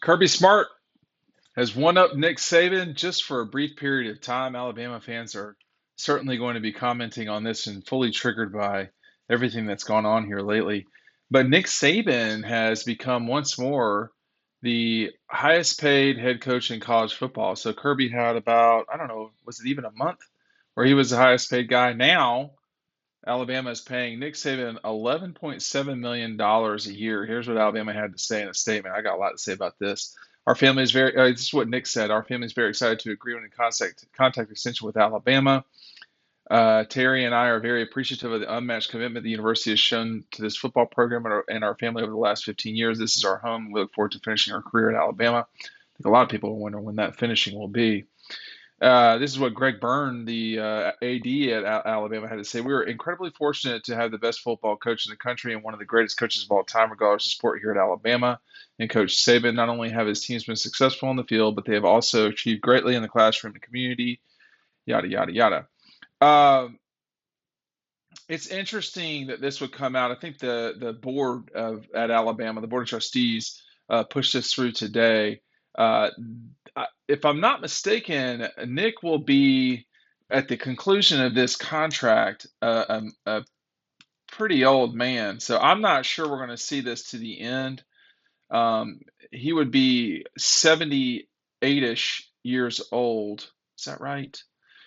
Kirby Smart has one up Nick Saban just for a brief period of time. Alabama fans are certainly going to be commenting on this and fully triggered by everything that's gone on here lately. But Nick Saban has become once more the highest paid head coach in college football. So Kirby had about, I don't know, was it even a month where he was the highest paid guy? Now Alabama is paying Nick Saban $11.7 million a year. Here's what Alabama had to say in a statement. I got a lot to say about this. Our family is this is what Nick said. Our family is very excited to agree on a contact extension with Alabama. Terry and I are very appreciative of the unmatched commitment the university has shown to this football program and our family over the last 15 years. This is our home. We look forward to finishing our career at Alabama. I think a lot of people are wondering when that finishing will be. This is what Greg Byrne, the AD at Alabama, had to say. We were incredibly fortunate to have the best football coach in the country and one of the greatest coaches of all time, regardless of sport, here at Alabama. And Coach Saban, not only have his teams been successful in the field, but they have also achieved greatly in the classroom and community, yada, yada, yada. It's interesting that this would come out. I think the board at Alabama, the board of trustees, pushed this through today. If I'm not mistaken, Nick will be at the conclusion of this contract a pretty old man. So I'm not sure we're going to see this to the end. He would be 78-ish years old. Is that right?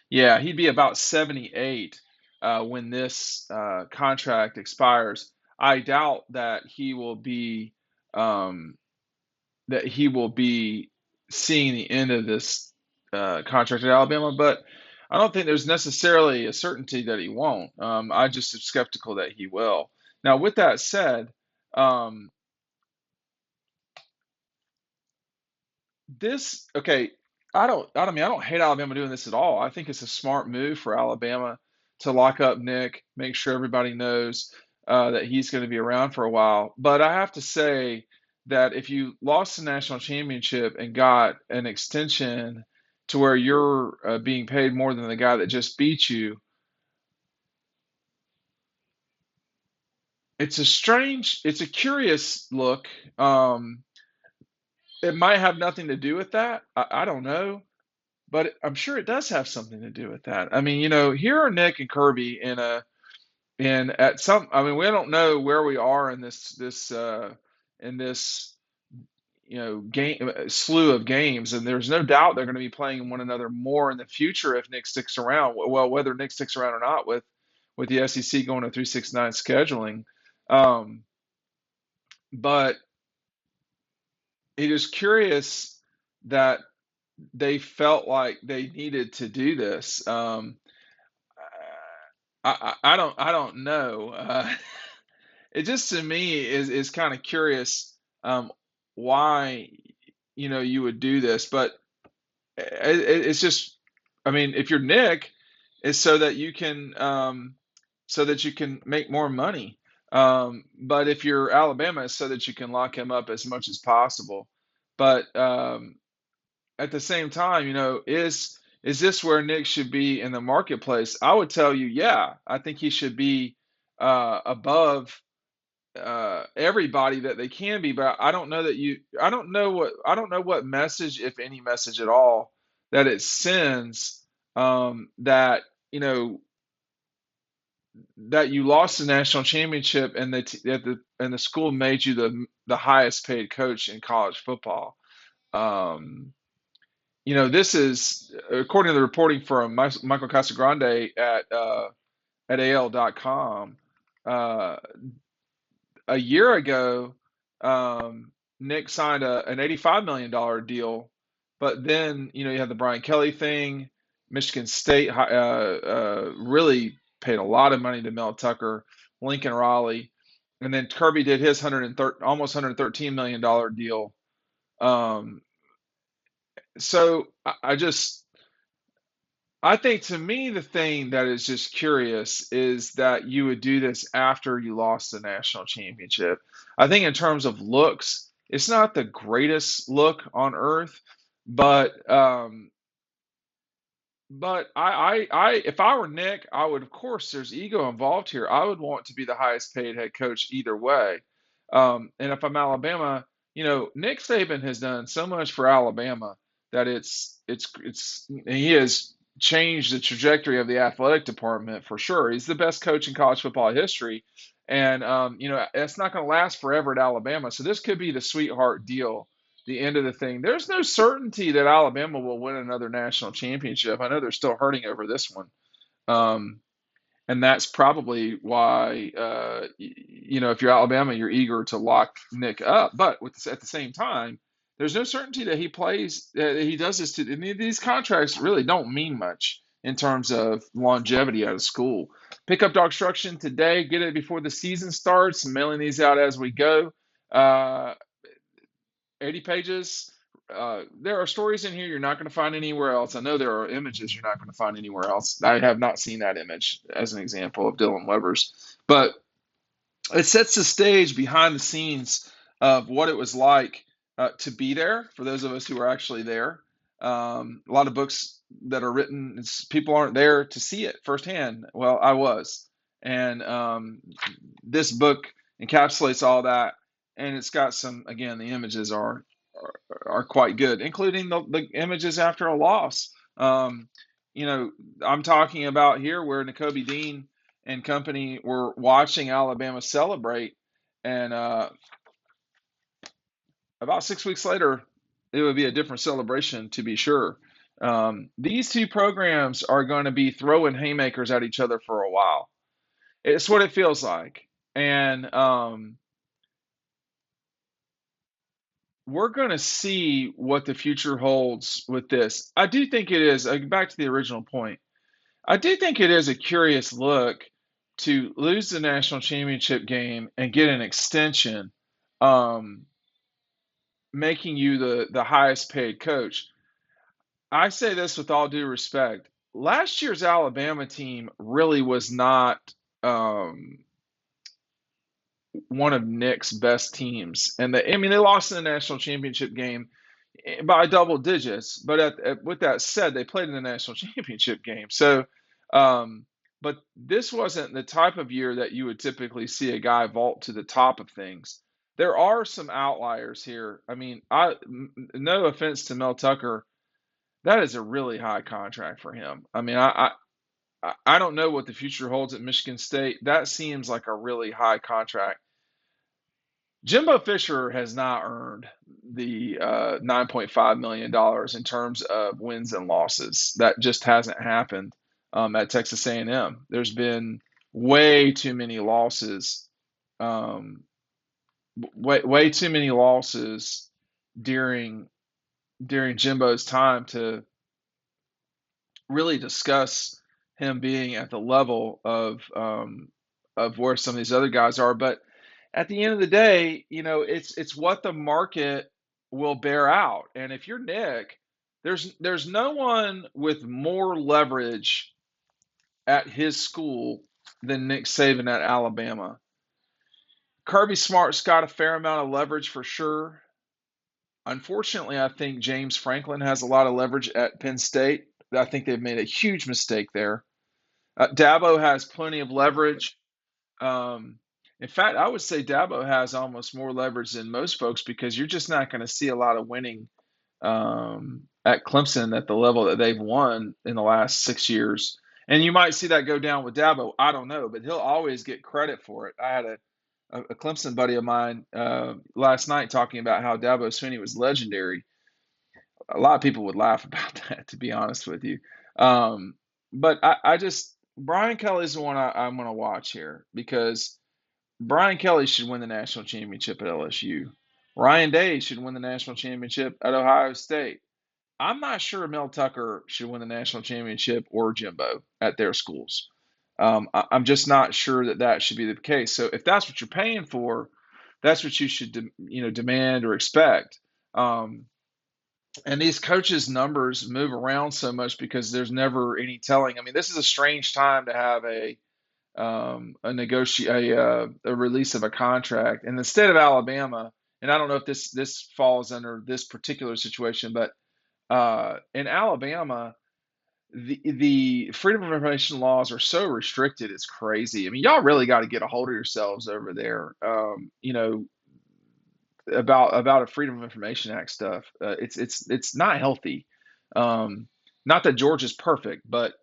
Yeah, he'd be about 78 when this contract expires. I doubt that he will be um, seeing the end of this contract at Alabama, but I don't think there's necessarily a certainty that he won't. I just am skeptical that he will. Now, with that said, um, this okay. I don't hate Alabama doing this at all. I think it's a smart move for Alabama to lock up Nick, make sure everybody knows that he's going to be around for a while. But I have to say that if you lost the national championship and got an extension to where you're being paid more than the guy that just beat you, it's a curious look. It might have nothing to do with that. I don't know. But I'm sure it does have something to do with that. I mean, here are Nick and Kirby in at some. I mean, we don't know where we are in this game slew of games, and there's no doubt they're going to be playing one another more in the future if Nick sticks around. Well, whether Nick sticks around or not with the SEC going to 369 scheduling, um, but it is curious that they felt like they needed to do this. I don't know. It just to me is kind of curious why you would do this, but it's just I mean if you're Nick, it's so that you can make more money. But if you're Alabama, it's so that you can lock him up as much as possible. But at the same time, is this where Nick should be in the marketplace? I would tell you, yeah, I think he should be above everybody that they can be. But I don't know that I don't know what message, if any message at all, that it sends that that you lost the national championship and and the school made you the highest paid coach in college football. Um, this is according to the reporting from Michael Casagrande at AL.com. Uh, a year ago, Nick signed an $85 million deal, but then you have the Brian Kelly thing. Michigan State really paid a lot of money to Mel Tucker, Lincoln Riley, and then Kirby did his almost $113 million deal. Um, so I think to me the thing that is just curious is that you would do this after you lost the national championship. I think in terms of looks, it's not the greatest look on earth, but if I were Nick, I would, of course, there's ego involved here. I would want to be the highest paid head coach either way. And if I'm Alabama, Nick Saban has done so much for Alabama that he has changed the trajectory of the athletic department for sure. He's the best coach in college football history, and it's not going to last forever at Alabama. So this could be the sweetheart deal, the end of the thing. There's no certainty that Alabama will win another national championship. I know they're still hurting over this one. Um, and that's probably why if you're Alabama, you're eager to lock Nick up. But at the same time, there's no certainty that he plays. That he does this. These contracts really don't mean much in terms of longevity out of school. Pick up DAWGSTRUCTION today. Get it before the season starts. I'm mailing these out as we go. Uh, 80 pages. There are stories in here you're not going to find anywhere else. I know there are images you're not going to find anywhere else. I have not seen that image as an example of Dylan Weber's, but it sets the stage behind the scenes of what it was like to be there for those of us who are actually there. A lot of books that are written, people aren't there to see it firsthand. Well, I was, and this book encapsulates all that, and it's got some. Again, the images are quite good, including the images after a loss. I'm talking about here where N'Kobe Dean and company were watching Alabama celebrate, and about 6 weeks later, it would be a different celebration to be sure. These two programs are going to be throwing haymakers at each other for a while. It's what it feels like, and we're going to see what the future holds with this. I do think it is, back to the original point, I do think it is a curious look to lose the national championship game and get an extension, um, making you the highest paid coach. I say this with all due respect. Last year's Alabama team really was not um, one of Nick's best teams, and they lost in the national championship game by double digits. But with that said, they played in the national championship game. So, but this wasn't the type of year that you would typically see a guy vault to the top of things. There are some outliers here. I mean, no offense to Mel Tucker, that is a really high contract for him. I mean, I don't know what the future holds at Michigan State. That seems like a really high contract. Jimbo Fisher has not earned the $9.5 million in terms of wins and losses. That just hasn't happened at Texas A&M. There's been way too many losses, um, way too many losses during Jimbo's time to really discuss him being at the level of where some of these other guys are. But at the end of the day, it's what the market will bear out. And if you're Nick, there's no one with more leverage at his school than Nick Saban at Alabama. Kirby Smart's got a fair amount of leverage for sure. Unfortunately, I think James Franklin has a lot of leverage at Penn State. I think they've made a huge mistake there. Dabo has plenty of leverage. Um, in fact, I would say Dabo has almost more leverage than most folks because you're just not going to see a lot of winning at Clemson at the level that they've won in the last 6 years. And you might see that go down with Dabo. I don't know, but he'll always get credit for it. I had a Clemson buddy of mine last night talking about how Dabo Swinney was legendary. A lot of people would laugh about that, to be honest with you. But I just Brian Kelly's the one I'm going to watch here because Brian Kelly should win the national championship at LSU. Ryan Day should win the national championship at Ohio State. I'm not sure Mel Tucker should win the national championship or Jimbo at their schools. I'm just not sure that should be the case. So if that's what you're paying for, that's what you should demand or expect. And these coaches' numbers move around so much because there's never any telling. I mean, this is a strange time to have a release of a contract. And the state of Alabama, and I don't know if this falls under this particular situation, but in Alabama, the freedom of information laws are so restricted, it's crazy. I mean, y'all really got to get a hold of yourselves over there. about a Freedom of Information Act stuff. It's not healthy. Not that George is perfect, but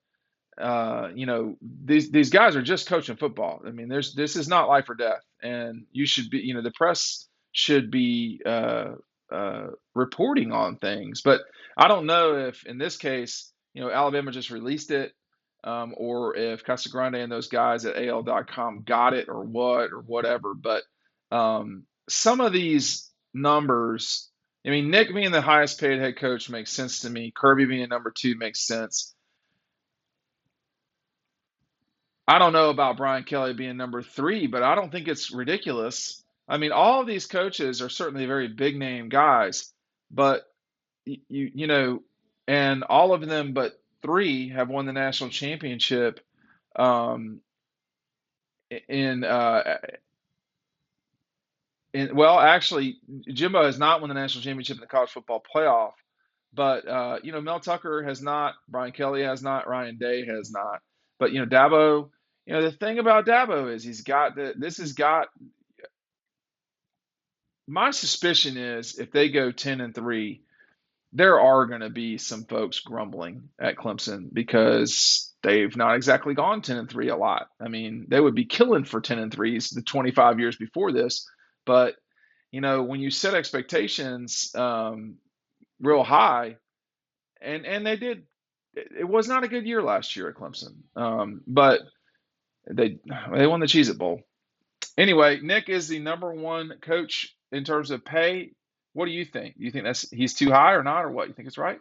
these guys are just coaching football. I mean, this is not life or death, and you should be, the press should be reporting on things. But I don't know if in this case, Alabama just released it, or if Casagrande and those guys at AL.com got it or what or whatever. But some of these numbers, I mean, Nick being the highest paid head coach makes sense to me. Kirby being number two makes sense. I don't know about Brian Kelly being number three, but I don't think it's ridiculous. I mean, all of these coaches are certainly very big name guys, but you know, and all of them but three have won the national championship. Um, in well, actually, Jimbo has not won the national championship in the college football playoff, but Mel Tucker has not, Brian Kelly has not, Ryan Day has not, but Dabo. The thing about Dabo is he's got this has got my suspicion is if they go 10-3, there are going to be some folks grumbling at Clemson because they've not exactly gone 10-3 a lot. I mean, they would be killing for 10-3s the 25 years before this, but when you set expectations real high, and they did, it was not a good year last year at Clemson, but they won the Cheez-It Bowl. Anyway, Nick is the number one coach in terms of pay. What do you think? Do you think he's too high or not, or what? You think it's right?